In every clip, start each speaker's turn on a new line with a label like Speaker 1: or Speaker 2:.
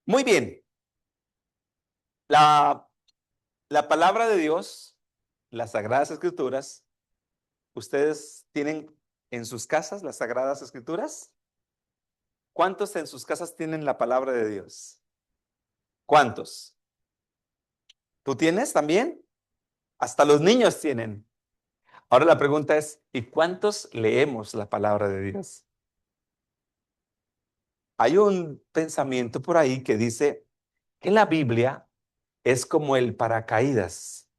Speaker 1: Muy bien. La, la palabra de Dios, las Sagradas Escrituras, ¿ustedes tienen en sus casas las Sagradas Escrituras? ¿Cuántos en sus casas tienen la palabra de Dios? ¿Cuántos? ¿Tú tienes también? Hasta los niños tienen. Ahora la pregunta es, ¿y cuántos leemos la palabra de Dios? Hay un pensamiento por ahí que dice que la Biblia es como el paracaídas.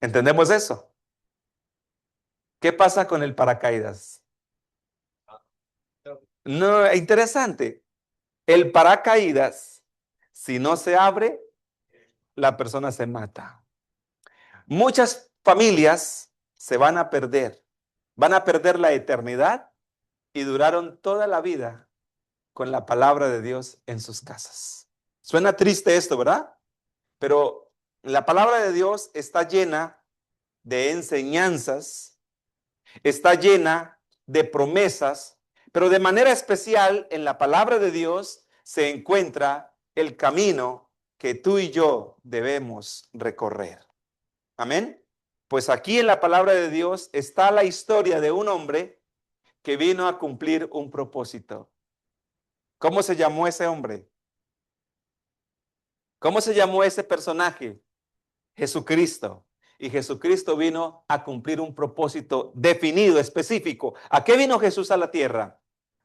Speaker 1: ¿Entendemos eso? ¿Qué pasa con el paracaídas? No, interesante. El paracaídas, si no se abre, la persona se mata. Muchas familias se van a perder la eternidad y duraron toda la vida con la palabra de Dios en sus casas. Suena triste esto, ¿verdad? Pero la palabra de Dios está llena de enseñanzas, está llena de promesas, pero de manera especial en la palabra de Dios se encuentra el camino que tú y yo debemos recorrer. Amén. Pues aquí en la palabra de Dios está la historia de un hombre que vino a cumplir un propósito. ¿Cómo se llamó ese hombre? ¿Cómo se llamó ese personaje? Jesucristo. Y Jesucristo vino a cumplir un propósito definido, específico. ¿A qué vino Jesús a la tierra?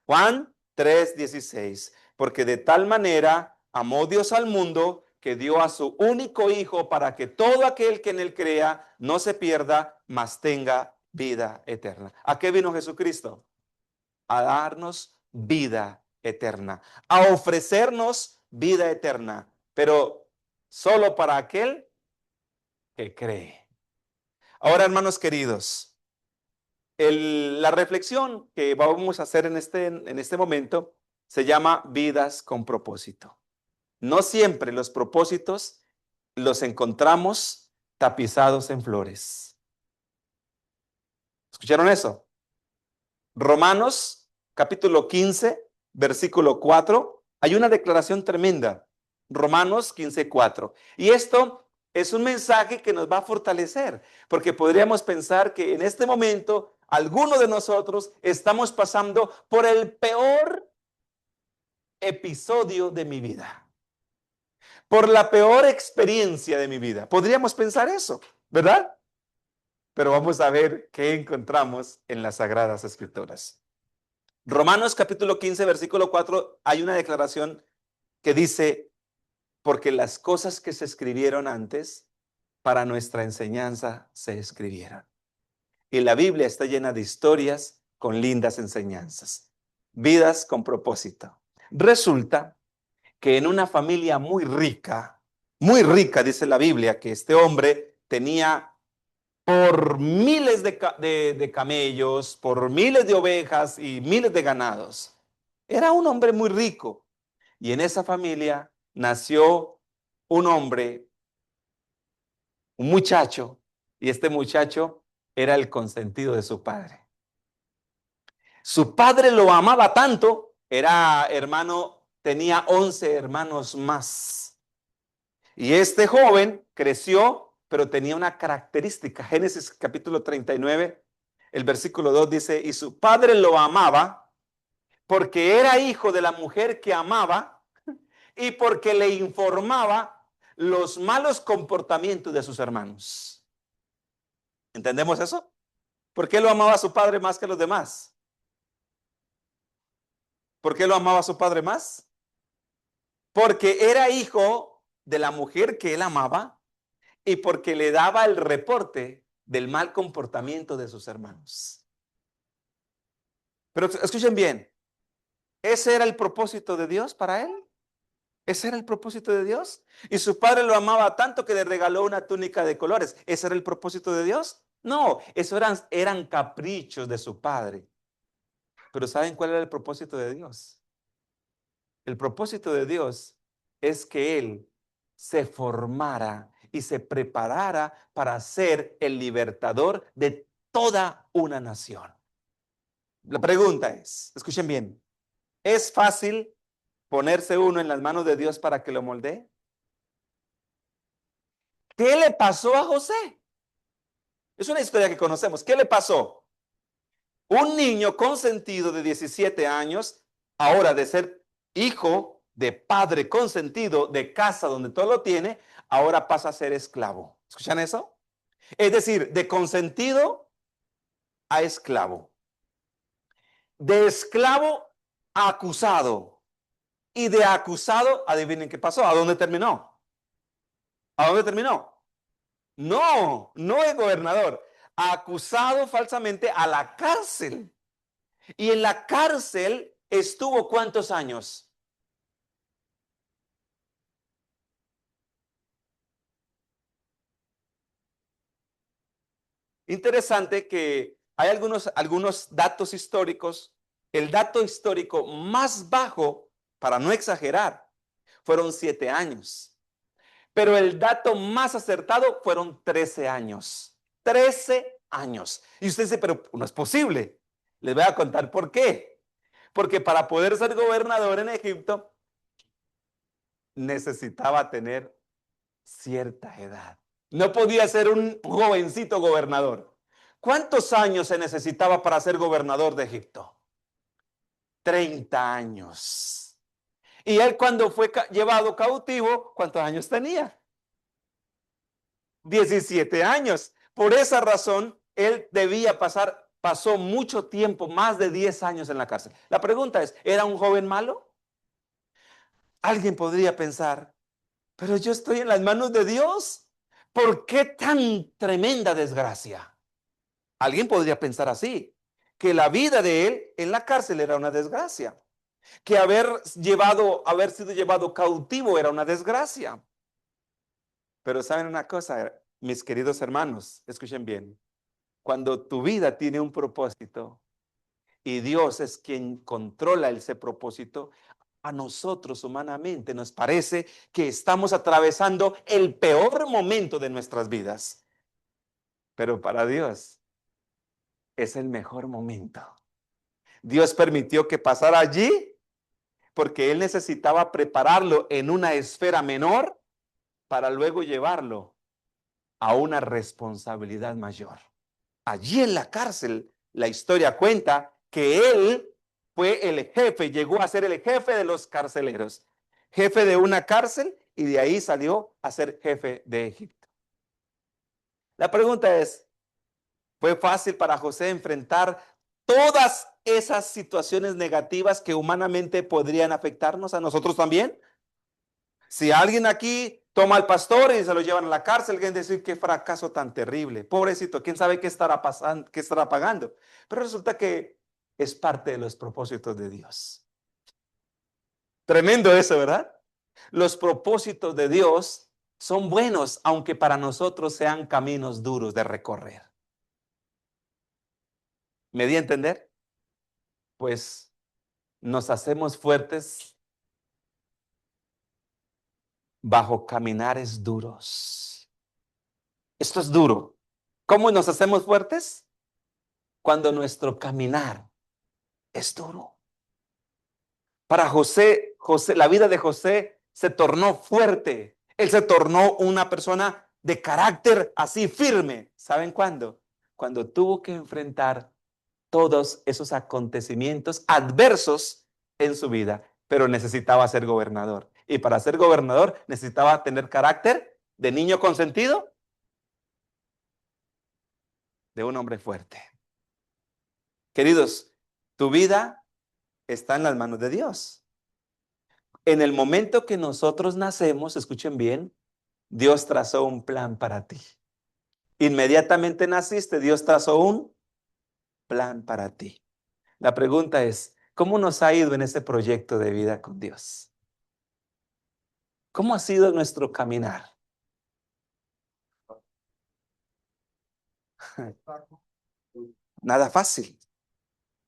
Speaker 1: Juan 3:16. Porque de tal manera amó Dios al mundo que dio a su único Hijo para que todo aquel que en él crea no se pierda, mas tenga vida eterna. ¿A qué vino Jesucristo? A darnos vida eterna, a ofrecernos vida eterna, pero solo para aquel que cree. Ahora, hermanos queridos, la reflexión que vamos a hacer en este momento se llama vidas con propósito. No siempre los propósitos los encontramos tapizados en flores. ¿Escucharon eso? Romanos capítulo 15, versículo 4. Hay una declaración tremenda. Romanos 15:4. Y esto es un mensaje que nos va a fortalecer, porque podríamos pensar que en este momento algunos de nosotros estamos pasando por el peor episodio de mi vida, por la peor experiencia de mi vida. Podríamos pensar eso, ¿verdad? Pero vamos a ver qué encontramos en las Sagradas Escrituras. Romanos capítulo 15, versículo 4, hay una declaración que dice, porque las cosas que se escribieron antes, para nuestra enseñanza se escribieron. Y la Biblia está llena de historias con lindas enseñanzas, vidas con propósito. Resulta que en una familia muy rica, dice la Biblia, que este hombre tenía por miles de camellos, por miles de ovejas y miles de ganados. Era un hombre muy rico. Y en esa familia nació un hombre, un muchacho, y este muchacho era el consentido de su padre. Su padre lo amaba tanto, era hermano, tenía 11 hermanos más. Y este joven creció, pero tenía una característica. Génesis capítulo 39, el versículo 2 dice, y su padre lo amaba porque era hijo de la mujer que amaba y porque le informaba los malos comportamientos de sus hermanos. ¿Entendemos eso? ¿Por qué lo amaba a su padre más que los demás? ¿Por qué lo amaba a su padre más? Porque era hijo de la mujer que él amaba y porque le daba el reporte del mal comportamiento de sus hermanos. Pero escuchen bien, ¿ese era el propósito de Dios para él? ¿Ese era el propósito de Dios? Y su padre lo amaba tanto que le regaló una túnica de colores. ¿Ese era el propósito de Dios? No, eso eran caprichos de su padre. Pero ¿saben cuál era el propósito de Dios? El propósito de Dios es que él se formara y se preparara para ser el libertador de toda una nación. La pregunta es, escuchen bien, ¿es fácil ponerse uno en las manos de Dios para que lo moldee? ¿Qué le pasó a José? Es una historia que conocemos. ¿Qué le pasó? Un niño consentido de 17 años, ahora de ser hijo de padre consentido de casa donde todo lo tiene, ahora pasa a ser esclavo. ¿Escuchan eso? Es decir, de consentido a esclavo. De esclavo a acusado. Y de acusado, adivinen qué pasó. ¿A dónde terminó? ¿A dónde terminó? No, no es gobernador. Acusado falsamente a la cárcel. Y en la cárcel estuvo ¿cuántos años? Interesante que hay algunos datos históricos. El dato histórico más bajo, para no exagerar, fueron 7 años. Pero el dato más acertado fueron 13 años. 13 años. Y usted dice, pero no es posible. Les voy a contar por qué. Porque para poder ser gobernador en Egipto necesitaba tener cierta edad. No podía ser un jovencito gobernador. ¿Cuántos años se necesitaba para ser gobernador de Egipto? 30 años. Y él cuando fue llevado cautivo, ¿cuántos años tenía? 17 años. Por esa razón, él pasó mucho tiempo, más de 10 años en la cárcel. La pregunta es, ¿era un joven malo? Alguien podría pensar, pero yo estoy en las manos de Dios. ¿Por qué tan tremenda desgracia? Alguien podría pensar así, que la vida de él en la cárcel era una desgracia, que haber sido llevado cautivo era una desgracia. Pero saben una cosa, mis queridos hermanos, escuchen bien, cuando tu vida tiene un propósito y Dios es quien controla ese propósito, a nosotros humanamente nos parece que estamos atravesando el peor momento de nuestras vidas, pero para Dios es el mejor momento. Dios permitió que pasara allí porque Él necesitaba prepararlo en una esfera menor para luego llevarlo a una responsabilidad mayor. Allí en la cárcel, la historia cuenta que Él fue el jefe, llegó a ser el jefe de los carceleros, jefe de una cárcel y de ahí salió a ser jefe de Egipto. La pregunta es, ¿fue fácil para José enfrentar todas esas situaciones negativas que humanamente podrían afectarnos a nosotros también? Si alguien aquí toma al pastor y se lo llevan a la cárcel, alguien decir qué fracaso tan terrible, pobrecito, quién sabe qué estará pasando, qué estará pagando. Pero resulta que es parte de los propósitos de Dios. Tremendo eso, ¿verdad? Los propósitos de Dios son buenos, aunque para nosotros sean caminos duros de recorrer. ¿Me di a entender? Pues nos hacemos fuertes bajo caminares duros. Esto es duro. ¿Cómo nos hacemos fuertes? Cuando nuestro caminar es duro. Para José, la vida de José se tornó fuerte. Él se tornó una persona de carácter así firme. ¿Saben cuándo? Cuando tuvo que enfrentar todos esos acontecimientos adversos en su vida, pero necesitaba ser gobernador. Y para ser gobernador necesitaba tener carácter de niño consentido, de un hombre fuerte. Queridos, tu vida está en las manos de Dios. En el momento que nosotros nacemos, escuchen bien, Dios trazó un plan para ti. Inmediatamente naciste, Dios trazó un plan para ti. La pregunta es, ¿cómo nos ha ido en este proyecto de vida con Dios? ¿Cómo ha sido nuestro caminar? Nada fácil.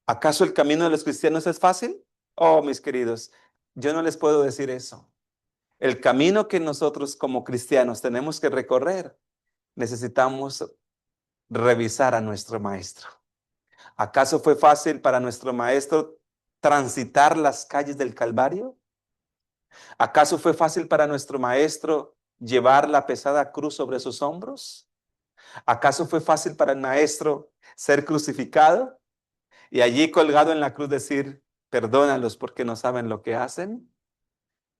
Speaker 1: ¿Acaso el camino de los cristianos es fácil? Oh, mis queridos, yo no les puedo decir eso. El camino que nosotros como cristianos tenemos que recorrer, necesitamos revisar a nuestro maestro. ¿Acaso fue fácil para nuestro maestro transitar las calles del Calvario? ¿Acaso fue fácil para nuestro maestro llevar la pesada cruz sobre sus hombros? ¿Acaso fue fácil para el maestro ser crucificado y allí colgado en la cruz decir, perdónalos porque no saben lo que hacen?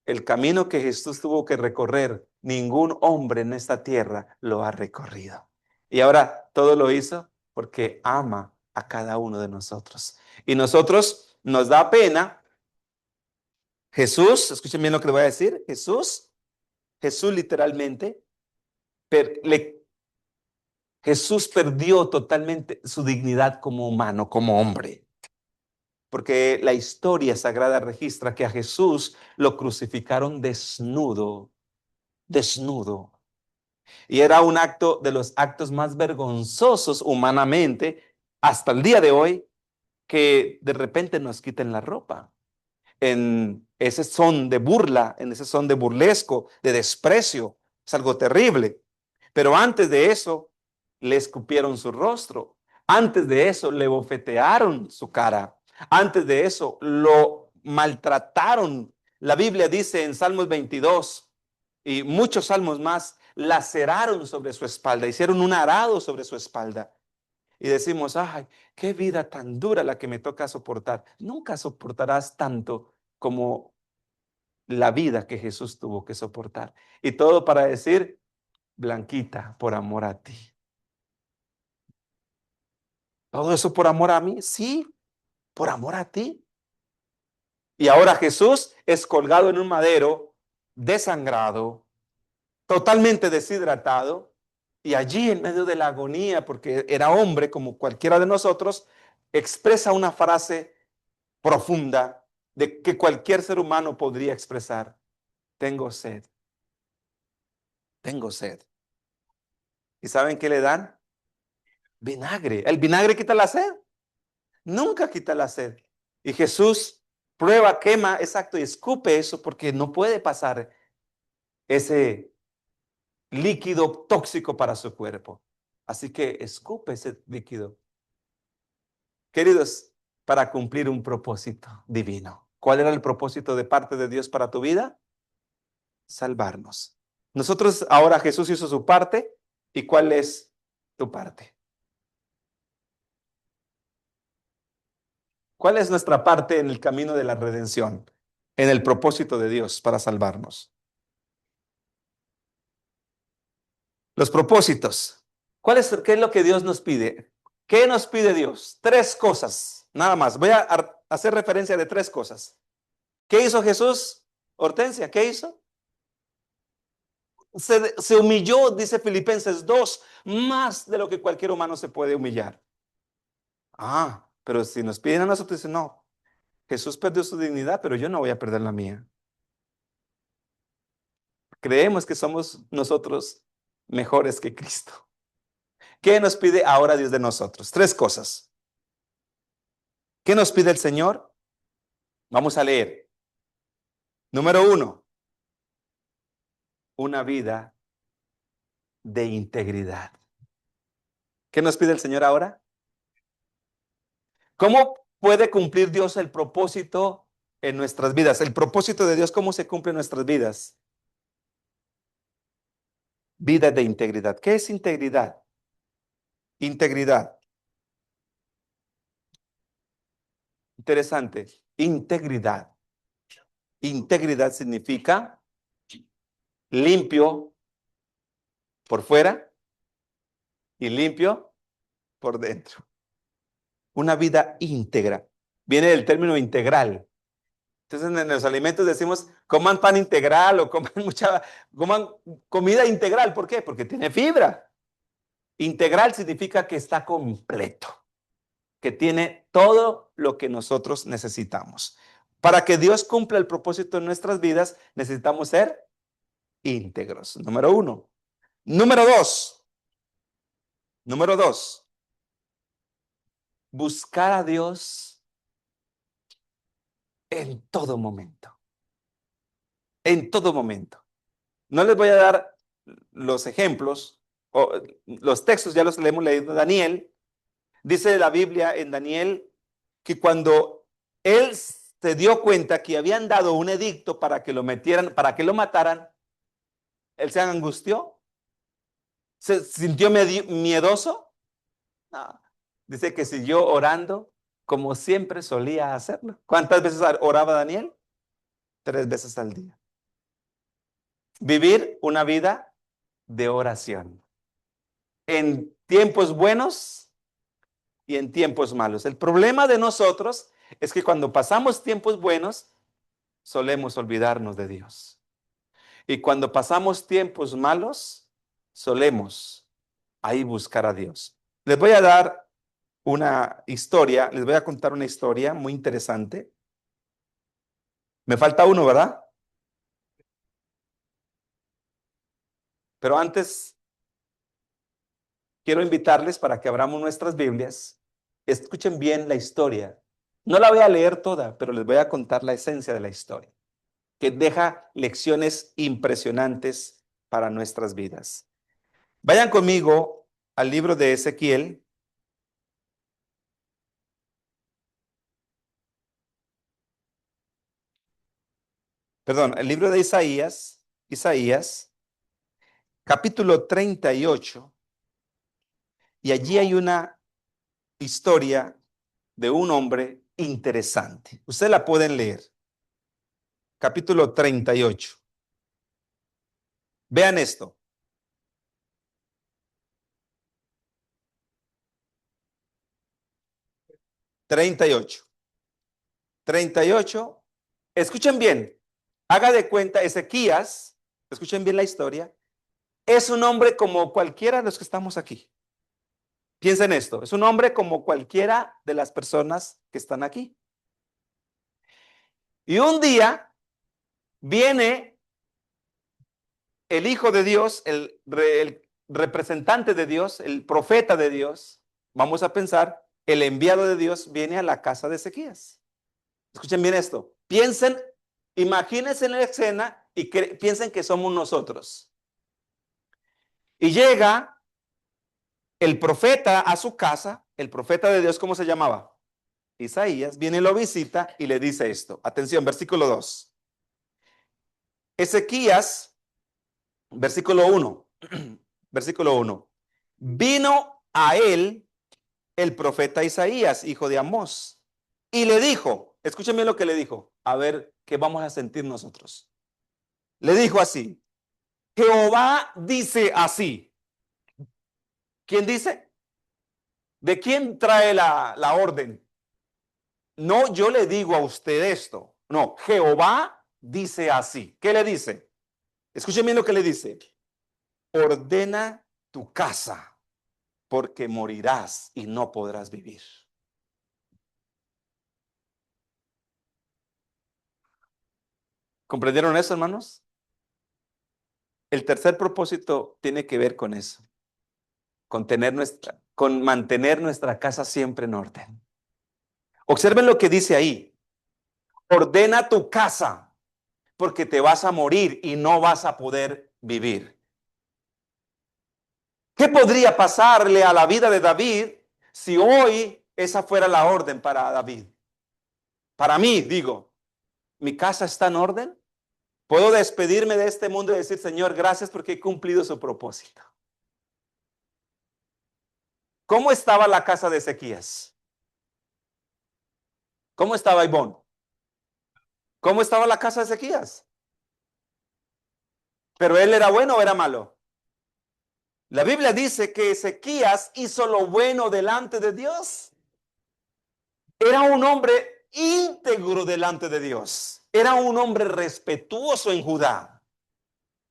Speaker 1: El camino que Jesús tuvo que recorrer, ningún hombre en esta tierra lo ha recorrido. Y ahora todo lo hizo porque ama a cada uno de nosotros. Y nosotros nos da pena. Jesús, escuchen bien lo que le voy a decir, Jesús literalmente, Jesús perdió totalmente su dignidad como humano, como hombre. Porque la historia sagrada registra que a Jesús lo crucificaron desnudo, desnudo. Y era un acto de los actos más vergonzosos humanamente hasta el día de hoy, que de repente nos quiten la ropa. En ese son de burla, en ese son de burlesco, de desprecio. Es algo terrible. Pero antes de eso, le escupieron su rostro. Antes de eso, le bofetearon su cara. Antes de eso, lo maltrataron. La Biblia dice en Salmos 22 y muchos salmos más, laceraron sobre su espalda, hicieron un arado sobre su espalda. Y decimos, ay, qué vida tan dura la que me toca soportar. Nunca soportarás tanto como la vida que Jesús tuvo que soportar. Y todo para decir, Blanquita, por amor a ti. ¿Todo eso por amor a mí? Sí, por amor a ti. Y ahora Jesús es colgado en un madero, desangrado, totalmente deshidratado, y allí en medio de la agonía, porque era hombre como cualquiera de nosotros, expresa una frase profunda de que cualquier ser humano podría expresar. Tengo sed, tengo sed. ¿Y saben qué le dan? Vinagre. ¿El vinagre quita la sed? Nunca quita la sed. Y Jesús prueba, quema, exacto, y escupe eso porque no puede pasar ese líquido tóxico para su cuerpo. Así que escupe ese líquido. Queridos, para cumplir un propósito divino. ¿Cuál era el propósito de parte de Dios para tu vida? Salvarnos. Nosotros ahora Jesús hizo su parte. ¿Y cuál es tu parte? ¿Cuál es nuestra parte en el camino de la redención? En el propósito de Dios para salvarnos. Los propósitos. ¿Qué es lo que Dios nos pide? ¿Qué nos pide Dios? Tres cosas, nada más. Voy a hacer referencia de tres cosas. ¿Qué hizo Jesús? Hortensia, ¿qué hizo? Se humilló, dice Filipenses 2, más de lo que cualquier humano se puede humillar. Pero si nos piden a nosotros, dicen, no, Jesús perdió su dignidad, pero yo no voy a perder la mía. Creemos que somos nosotros mejores que Cristo. ¿Qué nos pide ahora Dios de nosotros? Tres cosas. ¿Qué nos pide el Señor? Vamos a leer. Número uno, una vida de integridad. ¿Qué nos pide el Señor ahora? ¿Cómo puede cumplir Dios el propósito en nuestras vidas? El propósito de Dios, ¿cómo se cumple en nuestras vidas? Vida de integridad. ¿Qué es integridad? Integridad. Interesante. Integridad. Integridad significa limpio por fuera y limpio por dentro. Una vida íntegra. Viene del término integral. Entonces en los alimentos decimos, coman pan integral o coman comida integral. ¿Por qué? Porque tiene fibra. Integral significa que está completo, que tiene todo lo que nosotros necesitamos. Para que Dios cumpla el propósito en nuestras vidas, necesitamos ser íntegros. Número uno. Número dos, buscar a Dios en todo momento. En todo momento. No les voy a dar los ejemplos, o los textos ya los hemos leído. Daniel, dice la Biblia en Daniel que cuando él se dio cuenta que habían dado un edicto para que lo metieran, para que lo mataran, él se angustió, se sintió miedoso. No. Dice que siguió orando como siempre solía hacerlo. ¿Cuántas veces oraba Daniel? 3 veces al día. Vivir una vida de oración. En tiempos buenos y en tiempos malos. El problema de nosotros es que cuando pasamos tiempos buenos, solemos olvidarnos de Dios. Y cuando pasamos tiempos malos, solemos ahí buscar a Dios. Les voy a dar una historia, les voy a contar una historia muy interesante. Me falta uno, ¿verdad? Pero antes quiero invitarles para que abramos nuestras Biblias. Escuchen bien la historia. No la voy a leer toda, pero les voy a contar la esencia de la historia, que deja lecciones impresionantes para nuestras vidas. Vayan conmigo al libro de Ezequiel. Perdón, el libro de Isaías, capítulo 38, y allí hay una historia de un hombre interesante. Ustedes la pueden leer. Capítulo 38. Vean esto. 38. 38. Escuchen bien. Haga de cuenta, Ezequías, escuchen bien la historia, es un hombre como cualquiera de los que estamos aquí. Piensen esto, es un hombre como cualquiera de las personas que están aquí. Y un día viene el Hijo de Dios, el representante de Dios, el profeta de Dios, vamos a pensar, el enviado de Dios viene a la casa de Ezequías. Escuchen bien esto. Piensen, imagínense en la escena y piensen que somos nosotros. Y llega el profeta a su casa, el profeta de Dios, ¿cómo se llamaba? Isaías, viene y lo visita y le dice esto. Atención, versículo 2. Ezequías, versículo 1. Versículo 1. Vino a él el profeta Isaías, hijo de Amós, y le dijo, escúcheme lo que le dijo, a ver qué vamos a sentir nosotros. Le dijo así, Jehová dice así. ¿Quién dice? ¿De quién trae la orden? No, yo le digo a usted esto. No, Jehová dice así. ¿Qué le dice? Escúcheme lo que le dice. Ordena tu casa, porque morirás y no podrás vivir. ¿Comprendieron eso, hermanos? El tercer propósito tiene que ver con eso, con mantener nuestra casa siempre en orden. Observen lo que dice ahí. Ordena tu casa, porque te vas a morir y no vas a poder vivir. ¿Qué podría pasarle a la vida de David si hoy esa fuera la orden para David? Para mí, digo, ¿mi casa está en orden? ¿Puedo despedirme de este mundo y decir, Señor, gracias porque he cumplido su propósito? ¿Cómo estaba la casa de Ezequías? ¿Cómo estaba Ivón? ¿Cómo estaba la casa de Ezequías? ¿Pero él era bueno o era malo? La Biblia dice que Ezequías hizo lo bueno delante de Dios. Era un hombre íntegro delante de Dios. Era un hombre respetuoso en Judá.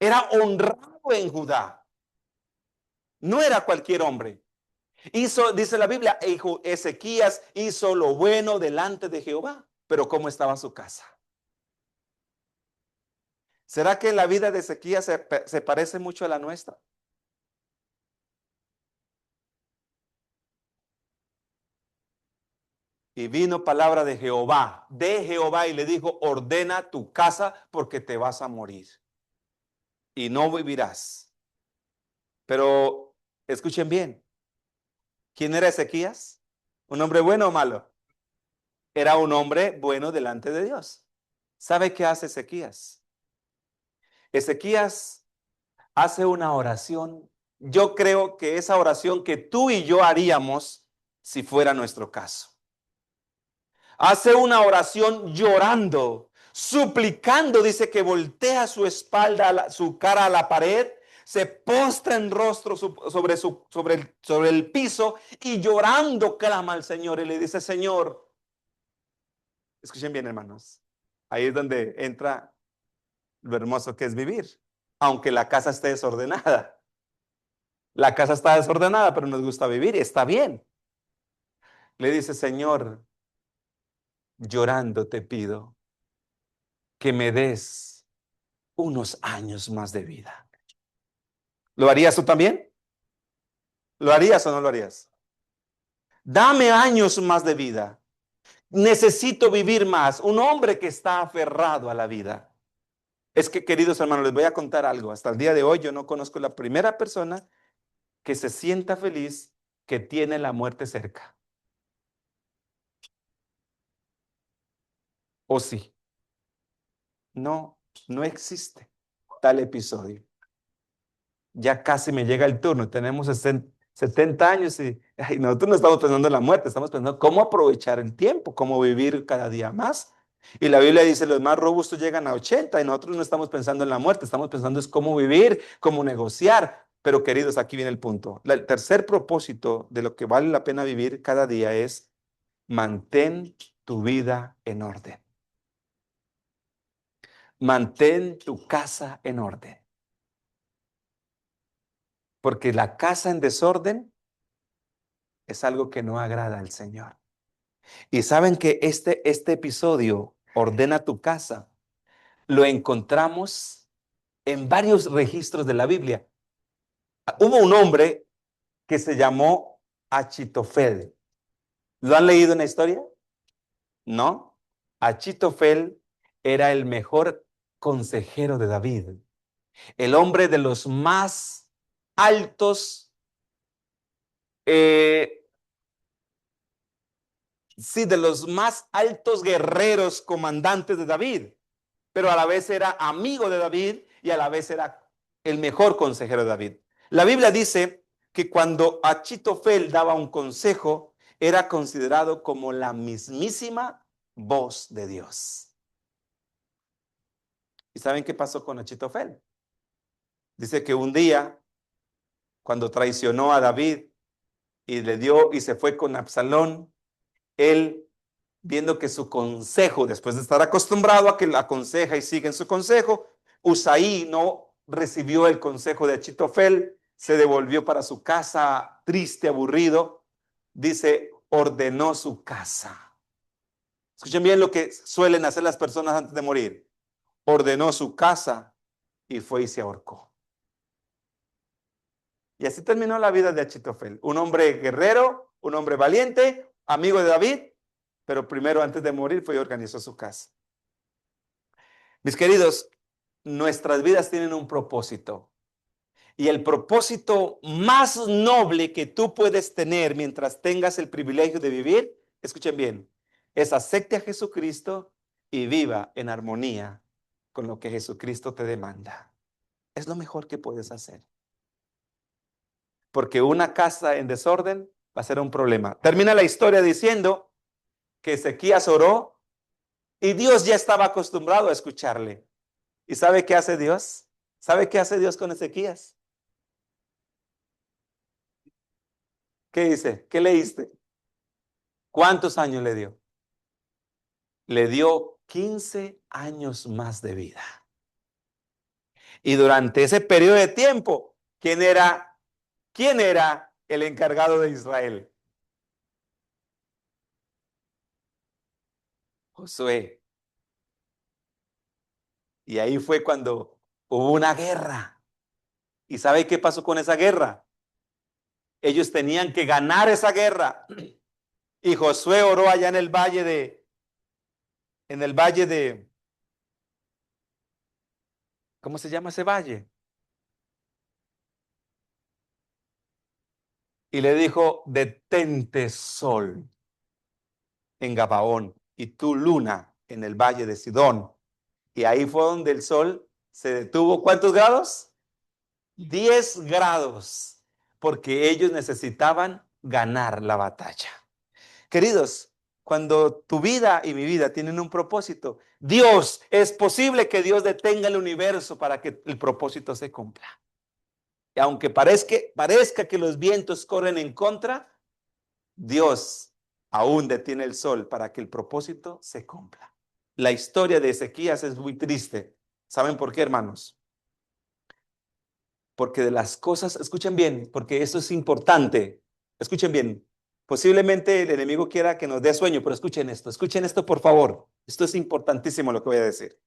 Speaker 1: Era honrado en Judá. No era cualquier hombre. Dice la Biblia, Ezequías hizo lo bueno delante de Jehová. Pero ¿cómo estaba su casa? ¿Será que la vida de Ezequías se parece mucho a la nuestra? Y vino palabra de Jehová, y le dijo, ordena tu casa porque te vas a morir y no vivirás. Pero escuchen bien, ¿quién era Ezequías? ¿Un hombre bueno o malo? era un hombre bueno delante de Dios. ¿Sabe qué hace Ezequías? Ezequías hace una oración. Yo creo que esa oración que tú y yo haríamos si fuera nuestro caso. Hace una oración llorando, suplicando, dice que voltea su espalda, su cara a la pared, se postra en rostro sobre el piso y llorando clama al Señor y le dice, Señor, escuchen bien, hermanos, ahí es donde entra lo hermoso que es vivir, aunque la casa esté desordenada. La casa está desordenada, pero nos gusta vivir y está bien. Le dice, Señor, llorando te pido que me des unos años más de vida. ¿Lo harías tú también? ¿Lo harías o no lo harías? Dame años más de vida. Necesito vivir más. Un hombre que está aferrado a la vida. Es que, queridos hermanos, les voy a contar algo. Hasta el día de hoy yo no conozco la primera persona que se sienta feliz que tiene la muerte cerca. ¿O sí? No, no existe tal episodio. Ya casi me llega el turno, tenemos 70 años y ay, nosotros no estamos pensando en la muerte, estamos pensando cómo aprovechar el tiempo, cómo vivir cada día más. Y la Biblia dice, los más robustos llegan a 80 y nosotros no estamos pensando en la muerte, estamos pensando es cómo vivir, cómo negociar. Pero queridos, aquí viene el punto. El tercer propósito de lo que vale la pena vivir cada día es mantén tu vida en orden. Mantén tu casa en orden. Porque la casa en desorden es algo que no agrada al Señor. Y saben que este episodio, ordena tu casa, lo encontramos en varios registros de la Biblia. Hubo un hombre que se llamó Achitofel. ¿Lo han leído en la historia? No. Achitofel era el mejor consejero de David, el hombre de los más altos, eh, sí, de los más altos guerreros comandantes de David, pero a la vez era amigo de David y a la vez era el mejor consejero de David. La Biblia dice que cuando Achitofel daba un consejo, era considerado como la mismísima voz de Dios. ¿Y saben qué pasó con Achitofel? Dice que un día, cuando traicionó a David y le dio y se fue con Absalón, él, viendo que su consejo, después de estar acostumbrado a que la aconseja y sigue en su consejo, Usaí no recibió el consejo de Achitofel, se devolvió para su casa triste, aburrido. Dice, ordenó su casa. Escuchen bien lo que suelen hacer las personas antes de morir. Ordenó su casa y fue y se ahorcó. Y así terminó la vida de Achitofel. Un hombre guerrero, un hombre valiente, amigo de David, pero primero antes de morir fue y organizó su casa. Mis queridos, nuestras vidas tienen un propósito. Y el propósito más noble que tú puedes tener mientras tengas el privilegio de vivir, escuchen bien, es acepte a Jesucristo y viva en armonía con lo que Jesucristo te demanda. Es lo mejor que puedes hacer. Porque una casa en desorden va a ser un problema. Termina la historia diciendo que Ezequías oró y Dios ya estaba acostumbrado a escucharle. ¿Y sabe qué hace Dios? ¿Sabe qué hace Dios con Ezequías? ¿Qué dice? ¿Qué leíste? ¿Cuántos años le dio? Le dio 15 años más de vida. Y durante ese periodo de tiempo, quién era el encargado de Israel? Josué. Y ahí fue cuando hubo una guerra. ¿Y sabe qué pasó con esa guerra? Ellos tenían que ganar esa guerra. Y Josué oró allá en el valle de, ¿cómo se llama ese valle? Y le dijo, detente sol en Gabaón. y tu luna en el valle de Sidón. Y ahí fue donde el sol se detuvo. ¿Cuántos grados? 10 grados, porque ellos necesitaban ganar la batalla. Queridos, cuando tu vida y mi vida tienen un propósito, Dios, es posible que Dios detenga el universo para que el propósito se cumpla. Y aunque parezca que los vientos corren en contra, Dios aún detiene el sol para que el propósito se cumpla. La historia de Ezequías es muy triste. ¿Saben por qué, hermanos? Porque de las cosas, escuchen bien, porque eso es importante. Escuchen bien. Posiblemente el enemigo quiera que nos dé sueño, pero escuchen esto por favor. Esto es importantísimo lo que voy a decir.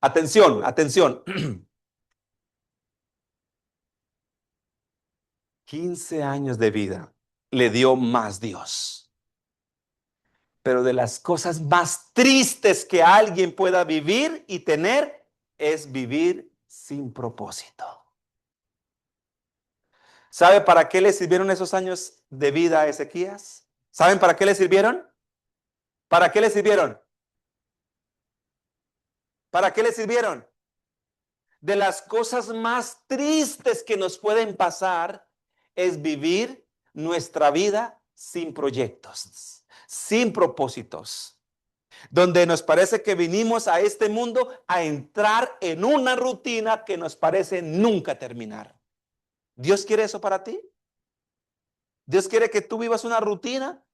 Speaker 1: Atención, atención. 15 años de vida le dio más Dios. Pero de las cosas más tristes que alguien pueda vivir y tener es vivir sin propósito. ¿Sabe para qué le sirvieron esos años de vida a Ezequías? ¿Saben para qué le sirvieron? ¿Para qué le sirvieron? ¿Para qué le sirvieron? De las cosas más tristes que nos pueden pasar es vivir nuestra vida sin proyectos, sin propósitos, donde nos parece que vinimos a este mundo a entrar en una rutina que nos parece nunca terminar. ¿Dios quiere eso para ti? ¿Dios quiere que tú vivas una rutina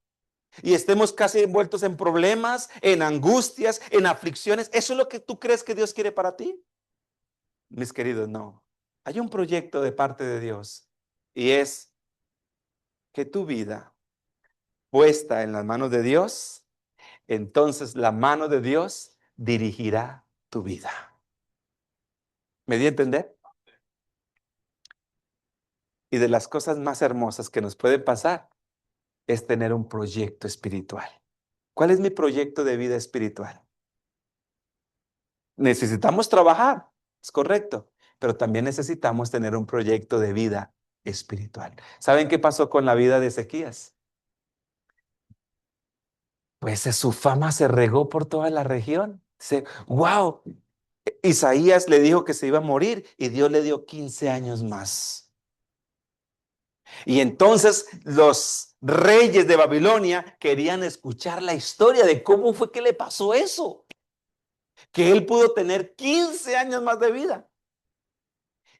Speaker 1: y estemos casi envueltos en problemas, en angustias, en aflicciones? ¿Eso es lo que tú crees que Dios quiere para ti? Mis queridos, no. Hay un proyecto de parte de Dios y es que tu vida puesta en las manos de Dios, entonces la mano de Dios dirigirá tu vida. ¿Me di a entender? Y de las cosas más hermosas que nos pueden pasar es tener un proyecto espiritual. ¿Cuál es mi proyecto de vida espiritual? Necesitamos trabajar, es correcto, pero también necesitamos tener un proyecto de vida espiritual. ¿Saben qué pasó con la vida de Ezequías? Pues su fama se regó por toda la región. Wow, Isaías le dijo que se iba a morir y Dios le dio 15 años más. Y entonces los reyes de Babilonia querían escuchar la historia de cómo fue que le pasó eso, que él pudo tener 15 años más de vida.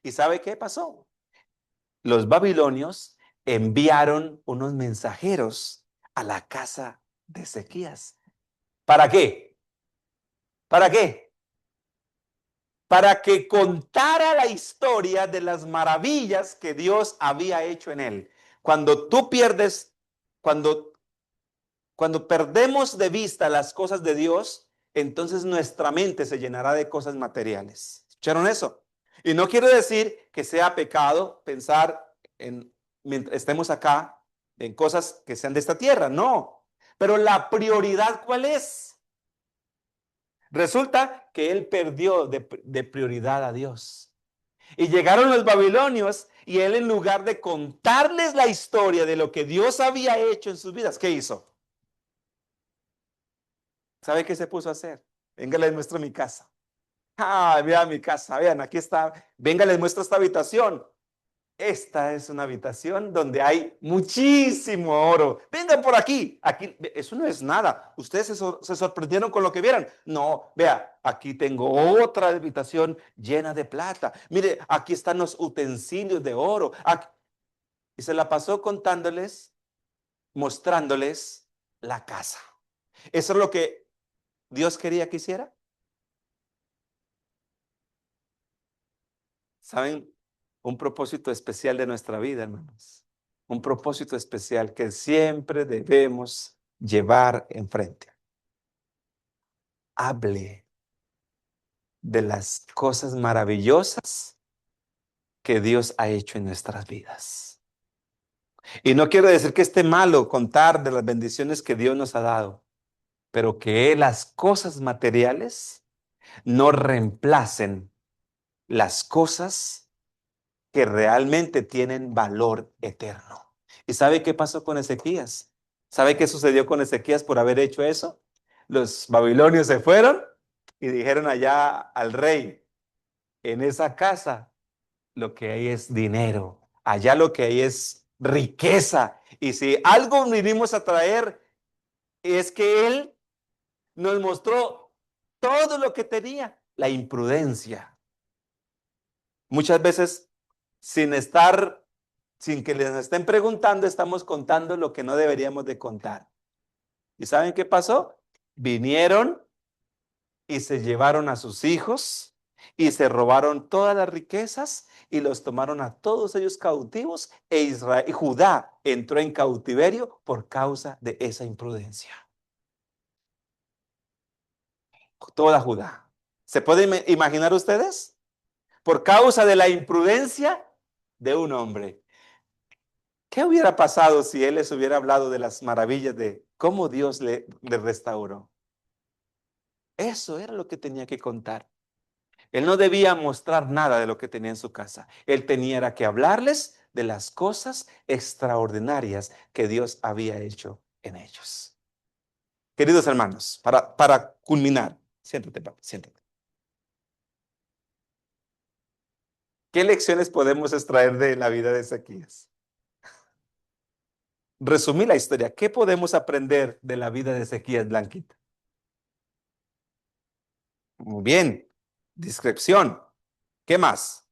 Speaker 1: ¿Y sabe qué pasó? Los babilonios enviaron unos mensajeros a la casa de Ezequías. ¿Para qué? ¿Para qué? Para que contara la historia de las maravillas que Dios había hecho en él. Cuando tú pierdes, cuando, cuando perdemos de vista las cosas de Dios, entonces nuestra mente se llenará de cosas materiales. ¿Escucharon eso? Y no quiero decir que sea pecado pensar en, mientras estemos acá, en cosas que sean de esta tierra, no. Pero la prioridad, ¿cuál es? Resulta que él perdió de prioridad a Dios. Y llegaron los babilonios y él, en lugar de contarles la historia de lo que Dios había hecho en sus vidas, ¿qué hizo? ¿Sabe qué se puso a hacer? Venga, les muestro mi casa. Ah, vean mi casa, vean, aquí está. Venga, les muestro esta habitación. Esta es una habitación donde hay muchísimo oro. Vengan por aquí. Aquí, eso no es nada. Ustedes se sorprendieron con lo que vieron. No, vea, aquí tengo otra habitación llena de plata. Mire, aquí están los utensilios de oro. Aquí. Y se la pasó contándoles, mostrándoles la casa. ¿Eso es lo que Dios quería que hiciera? ¿Saben? Un propósito especial de nuestra vida, hermanos. Un propósito especial que siempre debemos llevar enfrente. Hable de las cosas maravillosas que Dios ha hecho en nuestras vidas. Y no quiero decir que esté malo contar de las bendiciones que Dios nos ha dado, pero que las cosas materiales no reemplacen las cosas que realmente tienen valor eterno. ¿Y sabe qué pasó con Ezequías? ¿Sabe qué sucedió con Ezequías por haber hecho eso? Los babilonios se fueron y dijeron allá al rey, en esa casa lo que hay es dinero, allá lo que hay es riqueza. Y si algo vinimos a traer es que él nos mostró todo lo que tenía, la imprudencia. Muchas veces, sin estar, sin que les estén preguntando, estamos contando lo que no deberíamos de contar. ¿Y saben qué pasó? Vinieron y se llevaron a sus hijos y se robaron todas las riquezas y los tomaron a todos ellos cautivos e Israel, y Judá entró en cautiverio por causa de esa imprudencia. Toda Judá. ¿Se pueden imaginar ustedes? Por causa de la imprudencia de un hombre. ¿Qué hubiera pasado si él les hubiera hablado de las maravillas de cómo Dios le restauró? Eso era lo que tenía que contar. Él no debía mostrar nada de lo que tenía en su casa. Él tenía que hablarles de las cosas extraordinarias que Dios había hecho en ellos. Queridos hermanos, para culminar, siéntate, papá, siéntate. ¿Qué lecciones podemos extraer de la vida de Ezequías? Resumí la historia. ¿Qué podemos aprender de la vida de Ezequías, Blanquita? Muy bien. Discreción. ¿Qué más?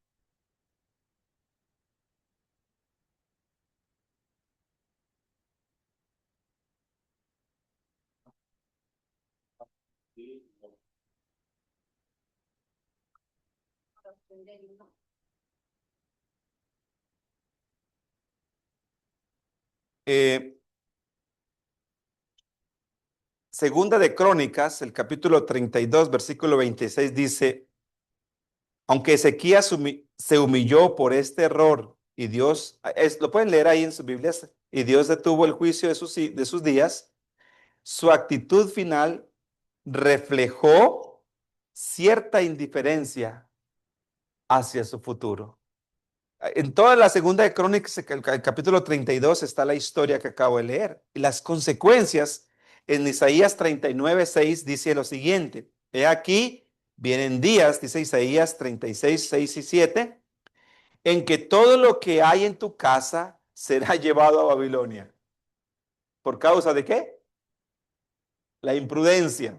Speaker 1: Eh, Segunda de Crónicas, el capítulo 32, versículo 26 dice, aunque Ezequías se humilló por este error y Dios, lo pueden leer ahí en sus Biblias, y Dios detuvo el juicio de sus días, su actitud final reflejó cierta indiferencia hacia su futuro. En toda la segunda de Crónicas, el capítulo 32, está la historia que acabo de leer. Y las consecuencias, en Isaías 39:6 dice lo siguiente. He aquí, vienen días, dice Isaías 36:6 y 7, en que todo lo que hay en tu casa será llevado a Babilonia. ¿Por causa de qué? La imprudencia.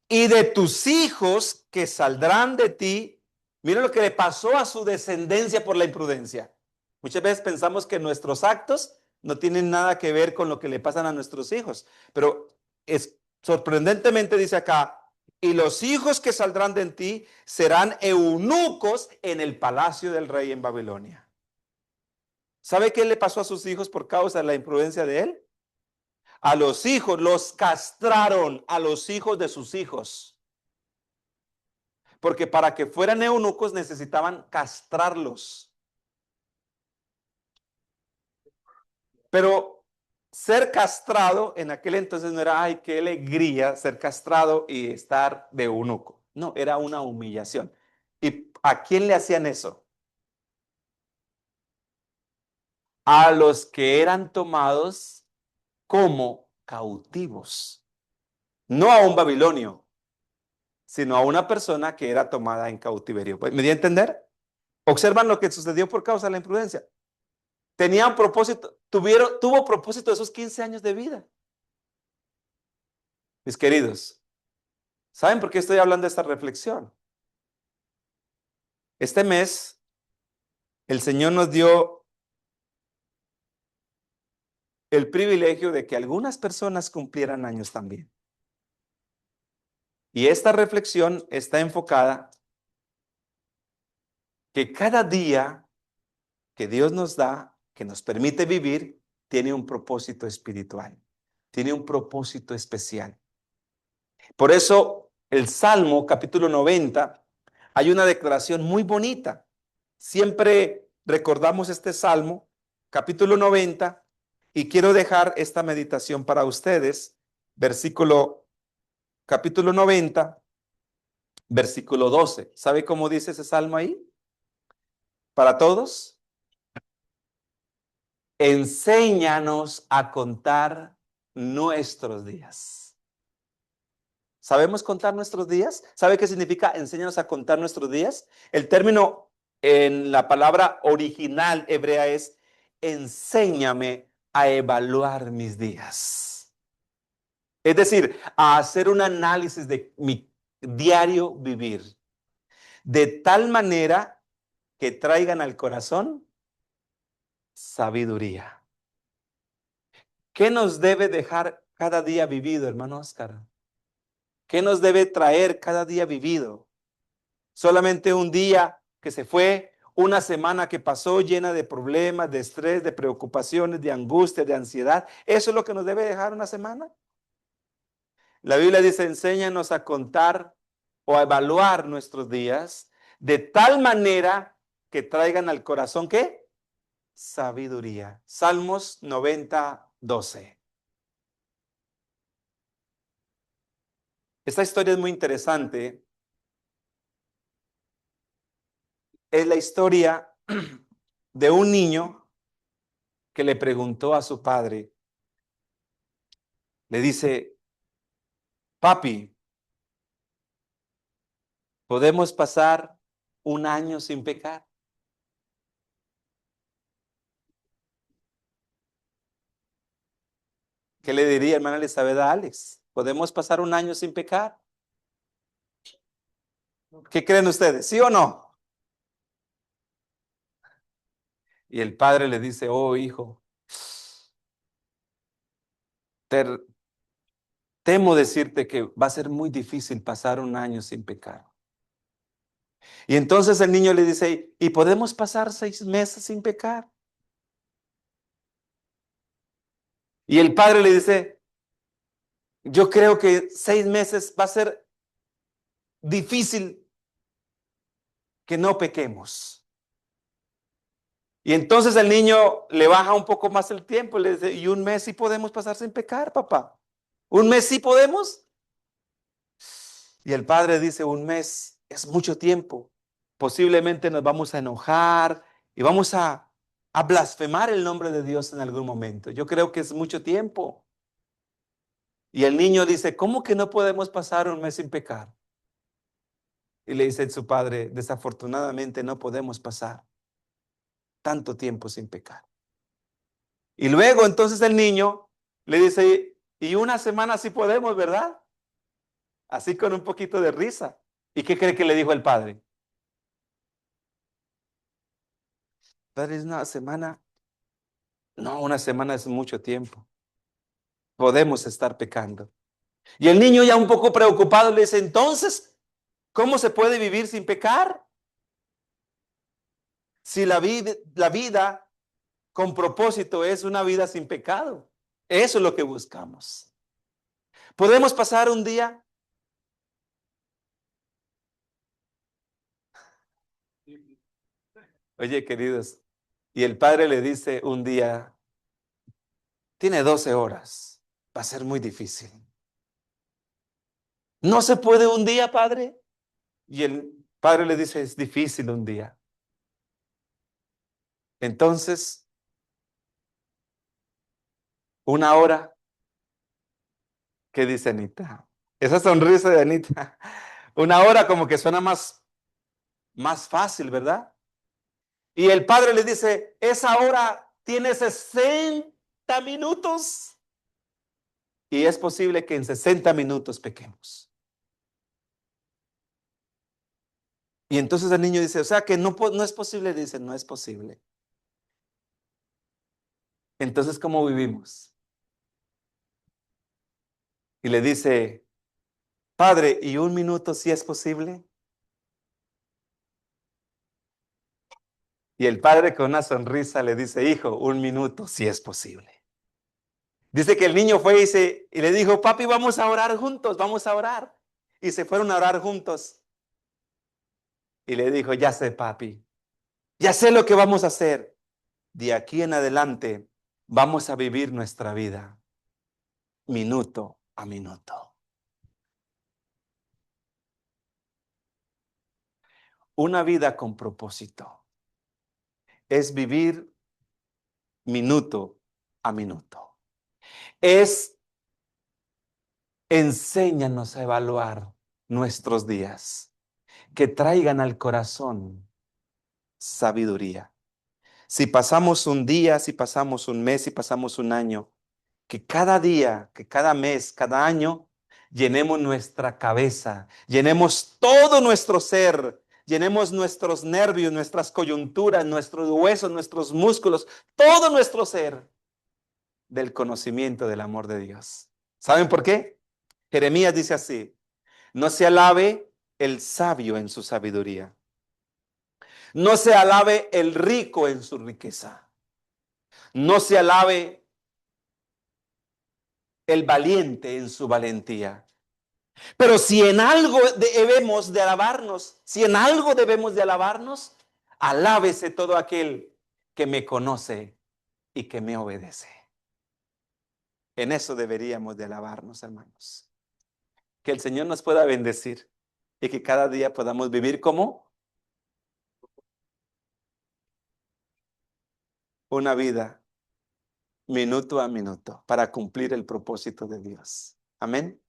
Speaker 1: Y de tus hijos que saldrán de ti. Mira lo que le pasó a su descendencia por la imprudencia. Muchas veces pensamos que nuestros actos no tienen nada que ver con lo que le pasan a nuestros hijos, pero sorprendentemente dice acá, y los hijos que saldrán de ti serán eunucos en el palacio del rey en Babilonia. ¿Sabe qué le pasó a sus hijos por causa de la imprudencia de él? A los hijos los castraron, a los hijos de sus hijos. Porque para que fueran eunucos necesitaban castrarlos. Pero ser castrado en aquel entonces no era, ay, qué alegría ser castrado y estar de eunuco. No, era una humillación. ¿Y a quién le hacían eso? A los que eran tomados como cautivos. No a un babilonio, sino a una persona que era tomada en cautiverio. ¿Me dio a entender? Observan lo que sucedió por causa de la imprudencia. Tenían propósito, tuvo propósito esos 15 años de vida. Mis queridos, ¿saben por qué estoy hablando de esta reflexión? Este mes, el Señor nos dio el privilegio de que algunas personas cumplieran años también. Y esta reflexión está enfocada que cada día que Dios nos da, que nos permite vivir, tiene un propósito espiritual, tiene un propósito especial. Por eso, el Salmo capítulo 90, hay una declaración muy bonita. Siempre recordamos este Salmo, capítulo 90, y quiero dejar esta meditación para ustedes. Capítulo 90, versículo 12. ¿Sabe cómo dice ese Salmo ahí? Para todos. Enséñanos a contar nuestros días. ¿Sabemos contar nuestros días? ¿Sabe qué significa enséñanos a contar nuestros días? El término en la palabra original hebrea es enséñame a evaluar mis días. Es decir, a hacer un análisis de mi diario vivir, de tal manera que traigan al corazón sabiduría. ¿Qué nos debe dejar cada día vivido, hermano Oscar? ¿Qué nos debe traer cada día vivido? Solamente un día que se fue, una semana que pasó llena de problemas, de estrés, de preocupaciones, de angustia, de ansiedad. ¿Eso es lo que nos debe dejar una semana? La Biblia dice, enséñanos a contar o a evaluar nuestros días de tal manera que traigan al corazón, ¿qué? Sabiduría. Salmos 90:12. Esta historia es muy interesante. Es la historia de un niño que le preguntó a su padre, le dice, papi, ¿podemos pasar un año sin pecar? ¿Qué le diría, hermana Elizabeth, a Alex? ¿Podemos pasar un año sin pecar? ¿Qué creen ustedes? ¿Sí o no? Y el padre le dice, oh hijo, te- temo decirte que va a ser muy difícil pasar un año sin pecar. Y entonces el niño le dice, ¿y podemos pasar 6 meses sin pecar? Y el padre le dice, yo creo que 6 meses va a ser difícil que no pequemos. Y entonces el niño le baja un poco más el tiempo, le dice, ¿y un mes sí podemos pasar sin pecar, papá? ¿Un mes sí podemos? Y el padre dice, un mes es mucho tiempo. Posiblemente nos vamos a enojar y vamos a blasfemar el nombre de Dios en algún momento. Yo creo que es mucho tiempo. Y el niño dice, ¿cómo que no podemos pasar un mes sin pecar? Y le dice su padre, desafortunadamente no podemos pasar tanto tiempo sin pecar. Y luego entonces el niño le dice, y una semana sí podemos, ¿verdad? Así con un poquito de risa. ¿Y qué cree que le dijo el padre? Padre, es una semana. No, una semana es mucho tiempo. Podemos estar pecando. Y el niño ya un poco preocupado le dice, entonces, ¿cómo se puede vivir sin pecar? Si la vida con propósito es una vida sin pecado. Eso es lo que buscamos. ¿Podemos pasar un día? Oye, queridos, y el padre le dice un día, tiene 12 horas, va a ser muy difícil. ¿No se puede un día, padre? Y el padre le dice, es difícil un día. Entonces, una hora, ¿qué dice Anita? Esa sonrisa de Anita. Una hora como que suena más fácil, ¿verdad? Y el padre le dice, esa hora tiene 60 minutos. Y es posible que en 60 minutos pequemos. Y entonces el niño dice, o sea que no es posible. Dice, no es posible. Entonces, ¿cómo vivimos? Y le dice, padre, ¿y un minuto si es posible? Y el padre con una sonrisa le dice, hijo, un minuto si es posible. Dice que el niño fue y le dijo, papi, vamos a orar juntos, vamos a orar. Y se fueron a orar juntos. Y le dijo, ya sé, papi, ya sé lo que vamos a hacer. De aquí en adelante vamos a vivir nuestra vida minuto a minuto. Una vida con propósito es vivir minuto a minuto. Es Enséñanos a evaluar nuestros días, que traigan al corazón sabiduría. Si pasamos un día, si pasamos un mes, si pasamos un año, que cada día, que cada mes, cada año, llenemos nuestra cabeza, llenemos todo nuestro ser, llenemos nuestros nervios, nuestras coyunturas, nuestros huesos, nuestros músculos, todo nuestro ser del conocimiento del amor de Dios. ¿Saben por qué? Jeremías dice así: no se alabe el sabio en su sabiduría, no se alabe el rico en su riqueza, no se alabe el valiente en su valentía. Pero si en algo debemos de alabarnos, si en algo debemos de alabarnos, alábese todo aquel que me conoce y que me obedece. En eso deberíamos de alabarnos, hermanos. Que el Señor nos pueda bendecir y que cada día podamos vivir como una vida minuto a minuto para cumplir el propósito de Dios. Amén.